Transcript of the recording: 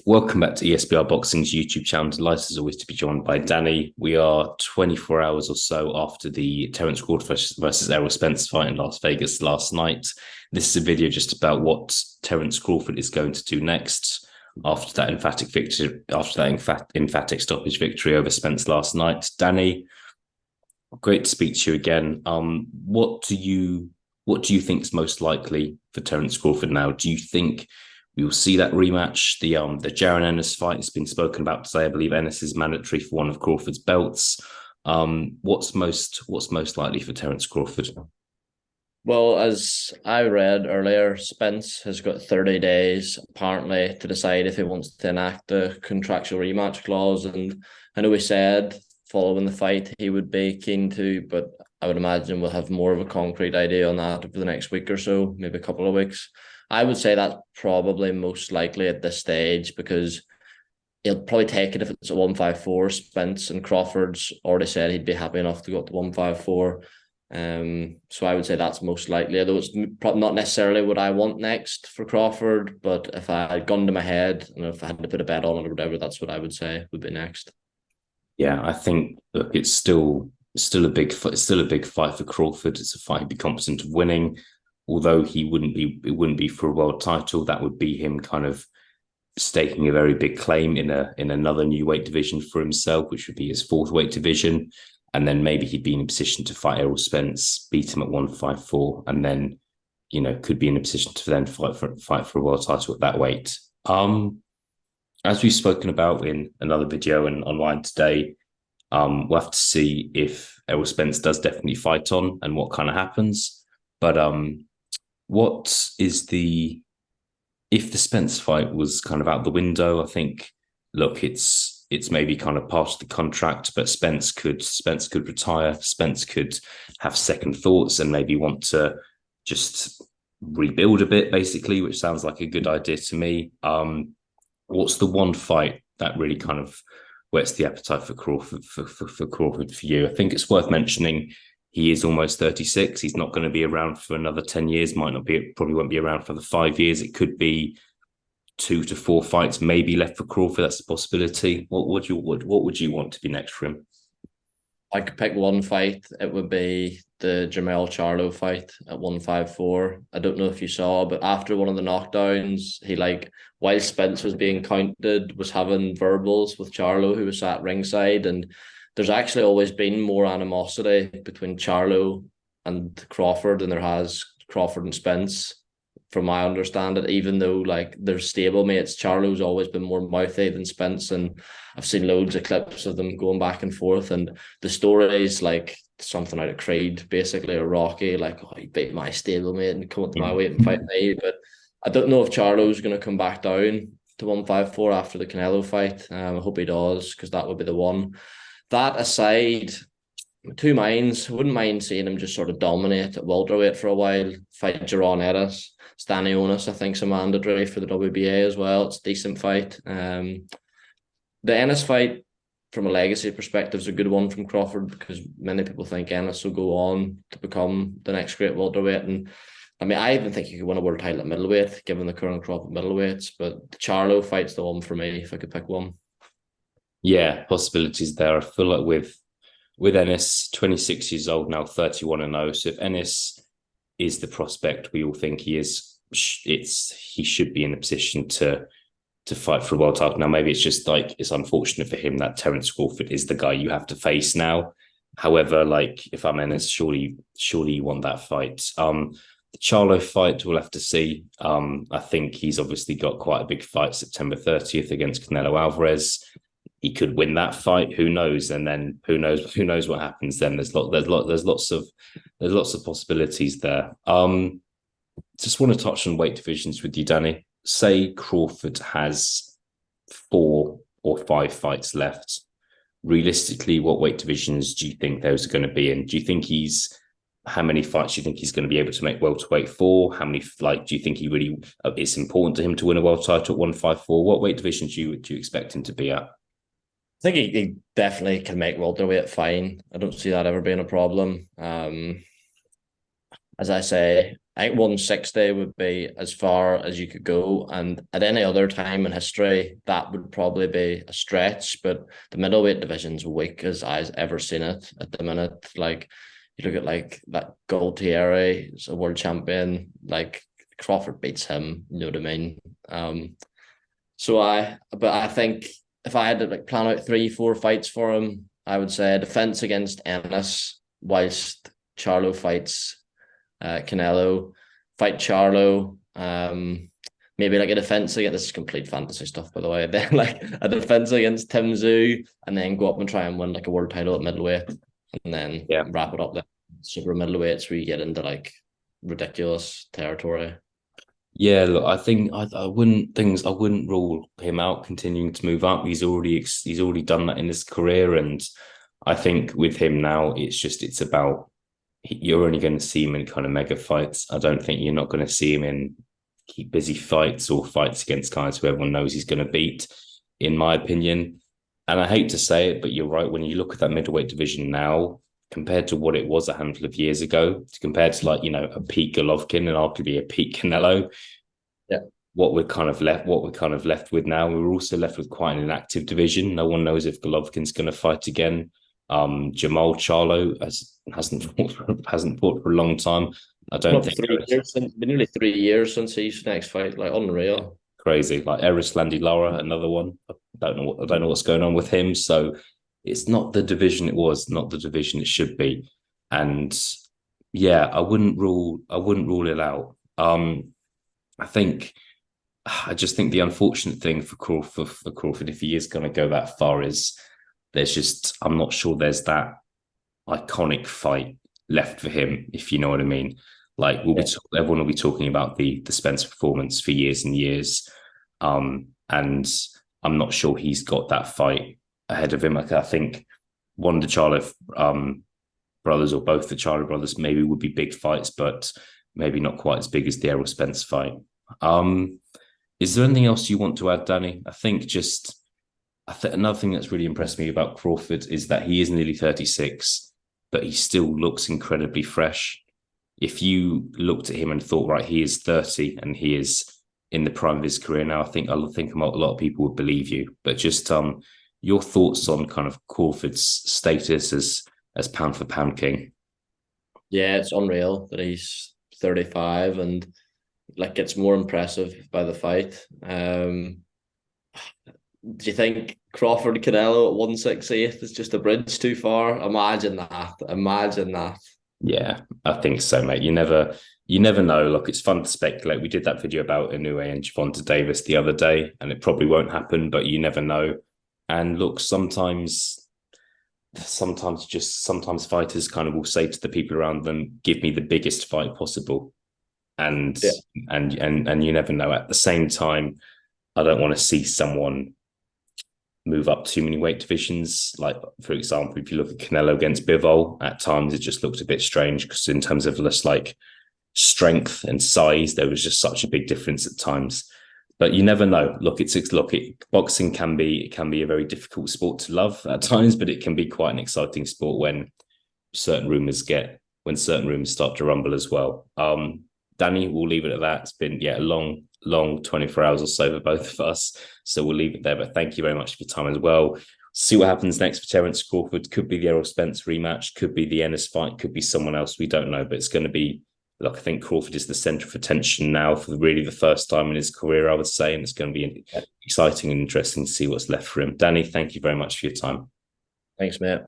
Welcome back to ESBR Boxing's YouTube channel. Delighted as always to be joined by Danny. We are 24 hours or so after the Terence Crawford versus Errol Spence fight in Las Vegas last night. This is a video just about what Terence Crawford is going to do next after that emphatic stoppage victory over Spence last night. Danny, great to speak to you again. What do you think is most likely for Terence Crawford now? Do you think we will see that rematch? The Jaron Ennis fight has been spoken about today. I believe Ennis is mandatory for one of Crawford's belts. What's most likely for Terence Crawford? Well, as I read earlier, Spence has got 30 days apparently to decide if he wants to enact the contractual rematch clause. And I know he said following the fight he would be keen to, but I would imagine we'll have more of a concrete idea on that over the next week or so, maybe a couple of weeks. I would say that's probably most likely at this stage because he'll probably take it if it's a 154. Spence and Crawford's already said he'd be happy enough to go up to 154. So I would say that's most likely, although it's not necessarily what I want next for Crawford. But if I had gone to my head and if I had to put a bet on it or whatever, that's what I would say would be next. Yeah, I think look, it's still a big fight for Crawford. It's a fight he'd be competent of winning, although it wouldn't be for a world title. That would be him kind of staking a very big claim in another new weight division for himself, which would be his fourth weight division. And then maybe he'd be in a position to fight Errol Spence, beat him at 154, and then, could be in a position to then fight for a world title at that weight. As we've spoken about in another video and online today, we'll have to see if Errol Spence does definitely fight on and what kind of happens. But what is if the Spence fight was kind of out the window? I think, look, it's maybe kind of part of the contract, but Spence could retire. Spence could have second thoughts and maybe want to just rebuild a bit, basically, which sounds like a good idea to me. What's the one fight that really kind of whets the appetite for Crawford for Crawford for you? I think it's worth mentioning he is almost 36. He's not going to be around for another 10 years. Probably won't be around for the 5 years. It could be 2 to 4 fights maybe left for Crawford. That's a possibility. What would you want to be next for him? I could pick one fight. It would be the Jermell Charlo fight at 154. I don't know if you saw, but after one of the knockdowns, he while Spence was being counted, was having verbals with Charlo, who was sat ringside. And there's actually always been more animosity between Charlo and Crawford than there has Crawford and Spence, from my understanding, even though they're stablemates. Charlo's always been more mouthy than Spence, and I've seen loads of clips of them going back and forth. And the stories like something out of Creed, basically, or Rocky, oh, he beat my stablemate and come up to my weight and fight me. But I don't know if Charlo's going to come back down to 154 after the Canelo fight. I hope he does, because that would be the one. That aside, two minds. I wouldn't mind seeing him just sort of dominate at welterweight for a while, fight Jaron Ennis. Stanionis, I think, is a mandatory for the WBA as well. It's a decent fight. The Ennis fight, from a legacy perspective, is a good one from Crawford, because many people think Ennis will go on to become the next great welterweight. And I mean, I even think he could win a world title at middleweight, given the current crop of middleweights. But the Charlo fight's the one for me, if I could pick one. Yeah, possibilities there. I feel like with Ennis, 26 years old now, 31-0. So if Ennis is the prospect we all think he is, he should be in a position to fight for a world title. Now, maybe it's just it's unfortunate for him that Terence Crawford is the guy you have to face now. However, if I'm Ennis, surely you want that fight. The Charlo fight, we'll have to see. I think he's obviously got quite a big fight September 30th against Canelo Alvarez. He could win that fight. Who knows? And then who knows what happens then? There's lots of possibilities there. Just want to touch on weight divisions with you, Danny. Say Crawford has 4 or 5 fights left. Realistically, what weight divisions do you think those are going to be in? Do you think how many fights do you think he's going to be able to make welterweight for? How many do you think it's important to him to win a world title at 154? What weight division do you expect him to be at? I think he definitely can make welterweight fine. I don't see that ever being a problem. As I say, I think 160 would be as far as you could go. And at any other time in history, that would probably be a stretch. But the middleweight division's weak as I've ever seen it at the minute. Like, you look at like that Gualtieri is a world champion. Like, Crawford beats him, you know what I mean? But I think if I had to like plan out 3, 4 fights for him, I would say defense against Ennis, whilst Charlo fights Canelo, fight Charlo, maybe like a defense against, this is complete fantasy stuff by the way. Then like a defense against Tim Tszyu, and then go up and try and win like a world title at middleweight, and then wrap it up there. Super middleweights where you get into like ridiculous territory. Yeah, look, I think I wouldn't rule him out continuing to move up. He's already done that in his career, and I think with him now, it's about you're only going to see him in kind of mega fights. I don't think you're not going to see him in keep busy fights or fights against guys who everyone knows he's going to beat, in my opinion. And I hate to say it, but you're right. When you look at that middleweight division now, compared to what it was a handful of years ago, compared to like, a peak Golovkin and arguably a peak Canelo, yeah, what we're kind of left with now, we're also left with quite an inactive division. No one knows if Golovkin's going to fight again. Jamal Charlo hasn't fought for a long time. I don't think 3 years since, been nearly 3 years since his next fight, like unreal. Crazy. Like Eris Landy Lara, another one. I don't know what's going on with him. So it's not the division it was, not the division it should be. And yeah, I wouldn't rule it out. I just think the unfortunate thing for Crawford, if he is going to go that far, is I'm not sure there's that iconic fight left for him, if you know what I mean. Like everyone will be talking about the Spence performance for years and years, and I'm not sure he's got that fight ahead of him. Like, I think one of the Charlo brothers, or both the Charlo brothers, maybe would be big fights, but maybe not quite as big as the Errol Spence fight. Is there anything else you want to add, Danny? I think another thing that's really impressed me about Crawford is that he is nearly 36, but he still looks incredibly fresh. If you looked at him and thought, right, he is 30 and he is in the prime of his career now, I think a lot of people would believe you. But just your thoughts on kind of Crawford's status as pound for pound king. Yeah, it's unreal that he's 35 and like gets more impressive by the fight. Do you think Crawford Canelo at 168 is just a bridge too far? Imagine that. Yeah, I think so, mate. You never know. Look, it's fun to speculate. We did that video about Inoue and Gervonta Davis the other day, and it probably won't happen, but you never know. And look, sometimes fighters kind of will say to the people around them, "Give me the biggest fight possible," and you never know. At the same time, I don't want to see someone move up too many weight divisions. Like, for example, if you look at Canelo against Bivol, at times it just looked a bit strange because in terms of just like strength and size, there was just such a big difference at times. But you never know. Look, boxing can be a very difficult sport to love at times, but it can be quite an exciting sport when certain rumors start to rumble as well. Danny, we'll leave it at that. It's been a long 24 hours or so for both of us. So we'll leave it there. But thank you very much for your time as well. See what happens next for Terence Crawford. Could be the Errol Spence rematch, could be the Ennis fight, could be someone else. We don't know, but it's going to be, look, I think Crawford is the centre of attention now for really the first time in his career, I would say. And it's going to be exciting and interesting to see what's left for him. Danny, thank you very much for your time. Thanks, mate.